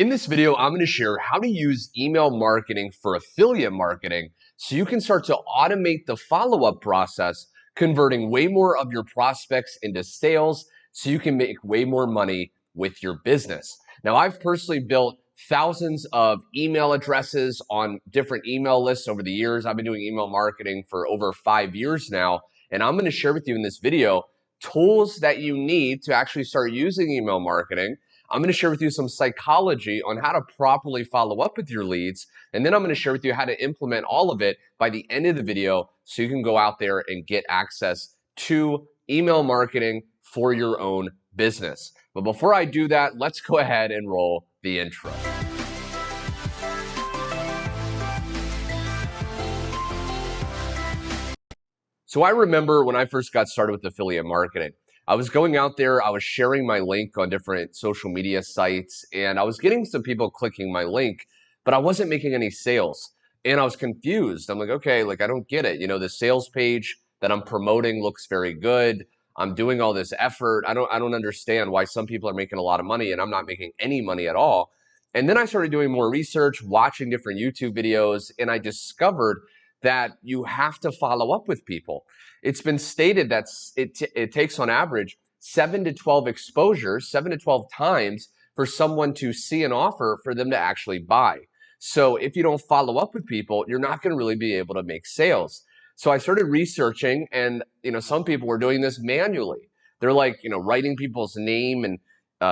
In this video, I'm going to share how to use email marketing for affiliate marketing so you can start to automate the follow-up process, converting way more of your prospects into sales so you can make way more money with your business. Now, I've personally built thousands of email addresses on different email lists over the years. I've been doing email marketing for over 5 years now, and I'm going to share with you in this video tools that you need to actually start using email marketing. I'm going to share with you some psychology on how to properly follow up with your leads. And then I'm going to share with you how to implement all of it by the end of the video so you can go out there and get access to email marketing for your own business. But before I do that, let's go ahead and roll the intro. So I remember when I first got started with affiliate marketing, I was going out there, I was sharing my link on different social media sites, and I was getting some people clicking my link, but I wasn't making any sales. And I was confused. I'm like, okay, I don't get it. You know, the sales page that I'm promoting looks very good. I'm doing all this effort. I don't understand why some people are making a lot of money and I'm not making any money at all. And then I started doing more research, watching different YouTube videos, and I discovered that you have to follow up with people. It's been stated that it takes on average 7 to 12 exposures, 7 to 12 times for someone to see an offer for them to actually buy. So if you don't follow up with people, you're not going to really be able to make sales. So I started researching, and some people were doing this manually. They're writing people's name and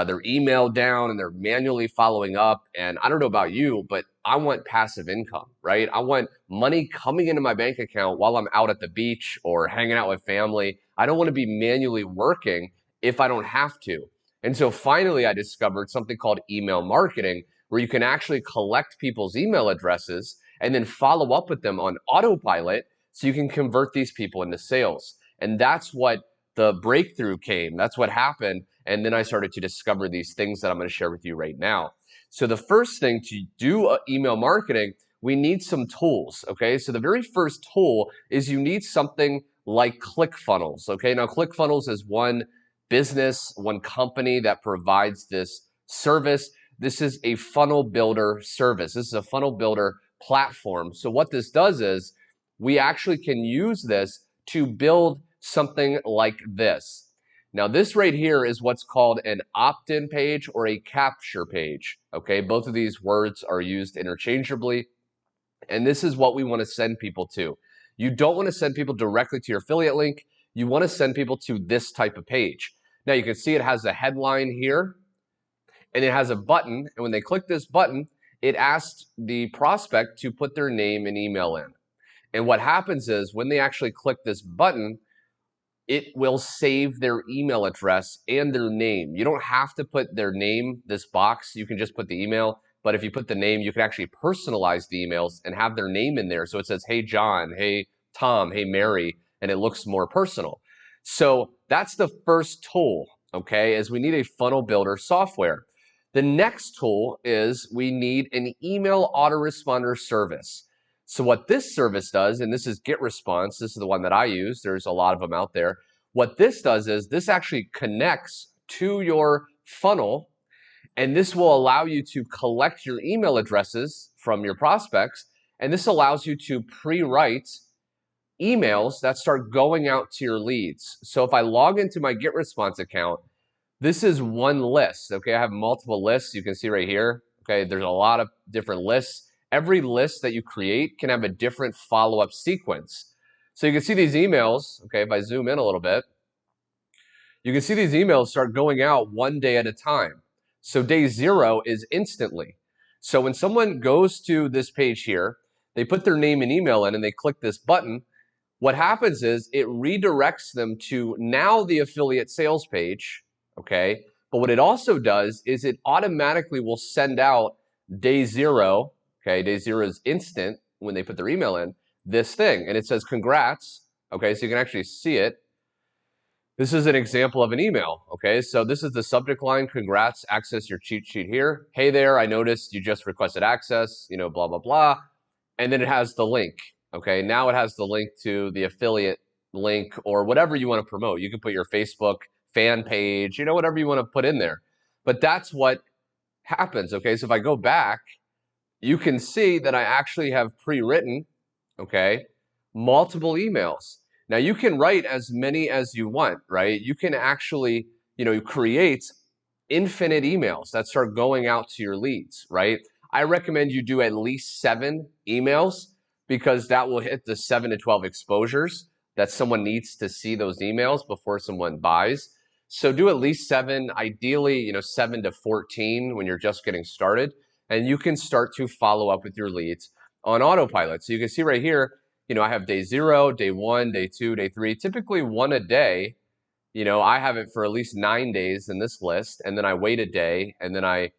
their email down, and they're manually following up. And I don't know about you, but I want passive income, right? I want money coming into my bank account while I'm out at the beach or hanging out with family. I don't want to be manually working if I don't have to. And so finally, I discovered something called email marketing, where you can actually collect people's email addresses and then follow up with them on autopilot so you can convert these people into sales. And that's what the breakthrough came. That's what happened. And then I started to discover these things that I'm going to share with you right now. So the first thing to do email marketing, we need some tools, okay? So the very first tool is you need something like ClickFunnels, okay? Now ClickFunnels is one business, one company that provides this service. This is a funnel builder service. This is a funnel builder platform. So what this does is we actually can use this to build something like this. Now this right here is what's called an opt-in page or a capture page, okay? Both of these words are used interchangeably, and this is what we want to send people to. You don't want to send people directly to your affiliate link. You want to send people to this type of page. Now you can see it has a headline here, and it has a button, and when they click this button, it asks the prospect to put their name and email in. And what happens is when they actually click this button, it will save their email address and their name. You don't have to put their name, this box. You can just put the email. But if you put the name, you can actually personalize the emails and have their name in there. So it says, hey, John, hey, Tom, hey, Mary, and it looks more personal. So that's the first tool, okay, is we need a funnel builder software. The next tool is we need an email autoresponder service. So what this service does, and this is GetResponse, this is the one that I use, there's a lot of them out there. What this does is this actually connects to your funnel, and this will allow you to collect your email addresses from your prospects, and this allows you to pre-write emails that start going out to your leads. So if I log into my GetResponse account, this is one list, okay? I have multiple lists, you can see right here, okay? There's a lot of different lists. Every list that you create can have a different follow-up sequence. So you can see these emails, okay, if I zoom in a little bit, you can see these emails start going out one day at a time. So day 0 is instantly. So when someone goes to this page here, they put their name and email in and they click this button, what happens is it redirects them to now the affiliate sales page, okay? But what it also does is it automatically will send out day 0. Okay, day 0 is instant when they put their email in, this thing. And it says, congrats. Okay, so you can actually see it. This is an example of an email. Okay, so this is the subject line, congrats, access your cheat sheet here. Hey there, I noticed you just requested access, blah, blah, blah. And then it has the link. Okay, now it has the link to the affiliate link or whatever you want to promote. You can put your Facebook fan page, whatever you want to put in there. But that's what happens. Okay, so if I go back, you can see that I actually have pre-written, okay, multiple emails. Now you can write as many as you want, right? You can actually, create infinite emails that start going out to your leads, right? I recommend you do at least 7 emails because that will hit the 7 to 12 exposures that someone needs to see those emails before someone buys. So do at least 7, ideally, 7 to 14 when you're just getting started, and you can start to follow up with your leads on autopilot. So you can see right here, I have day 0, day 1, day 2, day 3, typically 1 a day. I have it for at least 9 days in this list, and then I wait a day, and then I,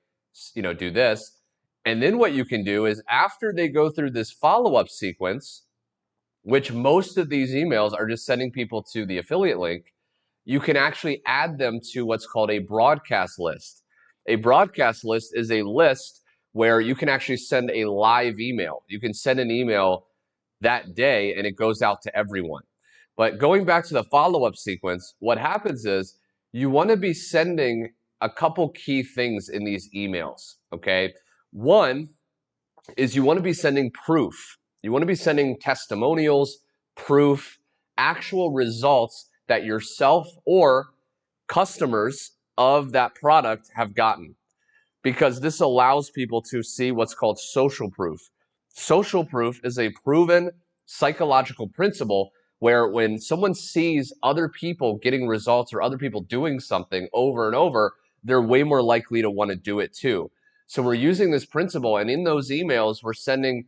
do this. And then what you can do is after they go through this follow-up sequence, which most of these emails are just sending people to the affiliate link, you can actually add them to what's called a broadcast list. A broadcast list is a list where you can actually send a live email. You can send an email that day and it goes out to everyone. But going back to the follow-up sequence, what happens is you want to be sending a couple key things in these emails, okay? One is you want to be sending proof. You want to be sending testimonials, proof, actual results that yourself or customers of that product have gotten, because this allows people to see what's called social proof. Social proof is a proven psychological principle where when someone sees other people getting results or other people doing something over and over, they're way more likely to want to do it too. So we're using this principle, and in those emails, we're sending,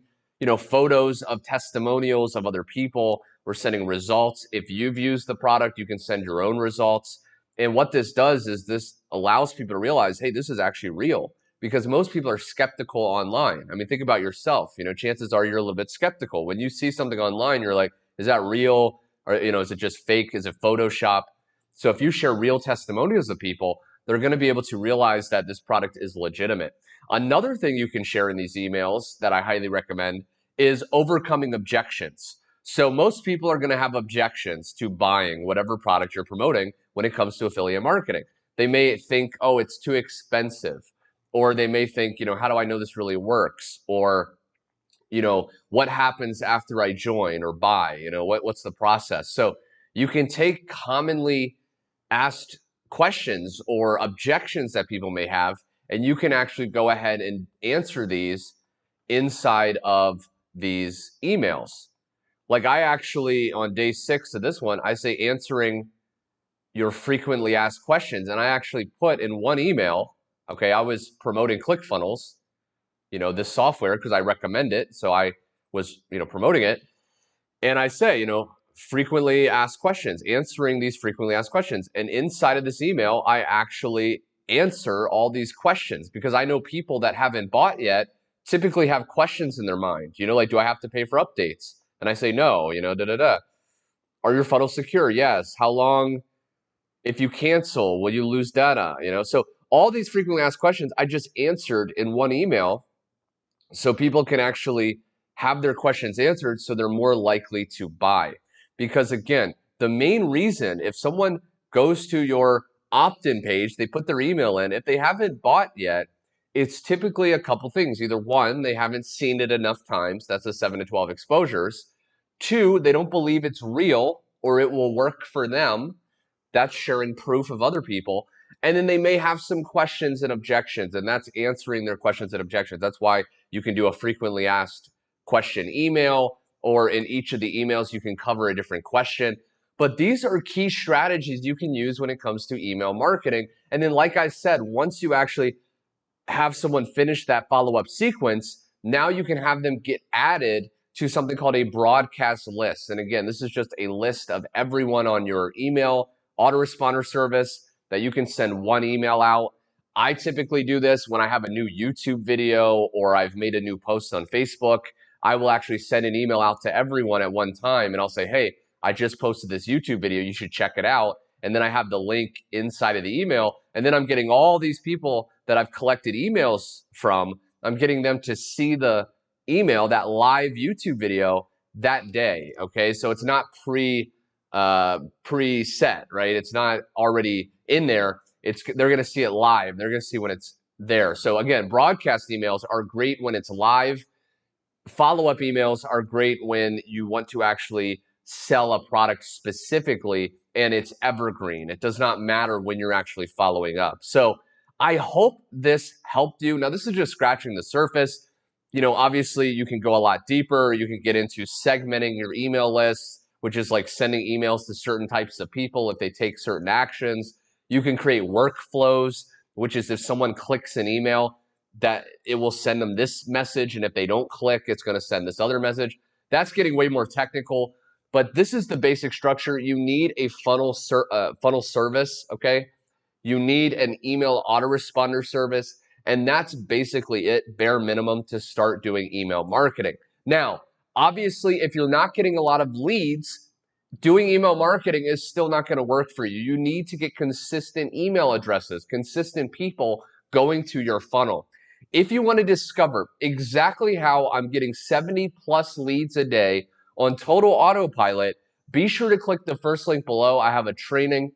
photos of testimonials of other people. We're sending results. If you've used the product, you can send your own results. And what this does is this allows people to realize, hey, this is actually real, because most people are skeptical online. I mean, think about yourself. Chances are you're a little bit skeptical. When you see something online, you're like, is that real? Or, is it just fake? Is it Photoshop? So if you share real testimonials of people, they're going to be able to realize that this product is legitimate. Another thing you can share in these emails that I highly recommend is overcoming objections. So most people are going to have objections to buying whatever product you're promoting when it comes to affiliate marketing. They may think, oh, it's too expensive. Or they may think, how do I know this really works? Or, what happens after I join or buy? What's the process? So you can take commonly asked questions or objections that people may have, and you can actually go ahead and answer these inside of these emails. Like I actually, on day 6 of this one, I say answering your frequently asked questions. And I actually put in one email, okay, I was promoting ClickFunnels, this software because I recommend it. So I was, promoting it. And I say, frequently asked questions, answering these frequently asked questions. And inside of this email, I actually answer all these questions because I know people that haven't bought yet typically have questions in their mind. Like, do I have to pay for updates? And I say, no, Are your funnels secure? Yes. How long? If you cancel, will you lose data? So all these frequently asked questions, I just answered in one email so people can actually have their questions answered so they're more likely to buy. Because again, the main reason, if someone goes to your opt-in page, they put their email in, if they haven't bought yet, it's typically a couple things. Either one, they haven't seen it enough times. That's the 7 to 12 exposures. 2, they don't believe it's real or it will work for them. That's sharing proof of other people. And then they may have some questions and objections, and that's answering their questions and objections. That's why you can do a frequently asked question email, or in each of the emails, you can cover a different question. But these are key strategies you can use when it comes to email marketing. And then, like I said, once you actually have someone finish that follow-up sequence, now you can have them get added to something called a broadcast list. And again, this is just a list of everyone on your email autoresponder service that you can send one email out. I typically do this when I have a new YouTube video or I've made a new post on Facebook. I will actually send an email out to everyone at one time and I'll say, hey, I just posted this YouTube video, you should check it out. And then I have the link inside of the email. And then I'm getting all these people that I've collected emails from, I'm getting them to see the email, that live YouTube video that day, okay? So it's not preset, right? It's not already in there. They're gonna see it live. They're gonna see when it's there. So again, broadcast emails are great when it's live. Follow-up emails are great when you want to actually sell a product specifically and it's evergreen. It does not matter when you're actually following up. So I hope this helped you. Now, this is just scratching the surface. Obviously you can go a lot deeper. You can get into segmenting your email lists, which is like sending emails to certain types of people if they take certain actions. You can create workflows, which is if someone clicks an email, that it will send them this message, and if they don't click, it's going to send this other message. That's getting way more technical, but this is the basic structure. You need a funnel service, okay? You need an email autoresponder service, and that's basically it, bare minimum, to start doing email marketing. Now, obviously, if you're not getting a lot of leads, doing email marketing is still not going to work for you. You need to get consistent email addresses, consistent people going to your funnel. If you want to discover exactly how I'm getting 70 plus leads a day on total autopilot, be sure to click the first link below. I have a training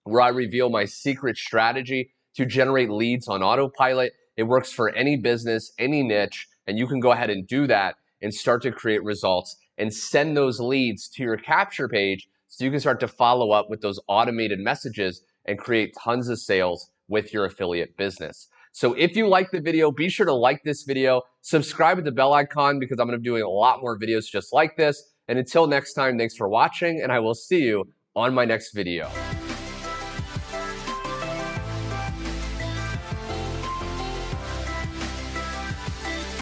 where I reveal my secret strategy to generate leads on autopilot. It works for any business, any niche, and you can go ahead and do that and start to create results and send those leads to your capture page so you can start to follow up with those automated messages and create tons of sales with your affiliate business. So if you like the video, be sure to like this video, subscribe with the bell icon because I'm going to be doing a lot more videos just like this. And until next time, thanks for watching, and I will see you on my next video.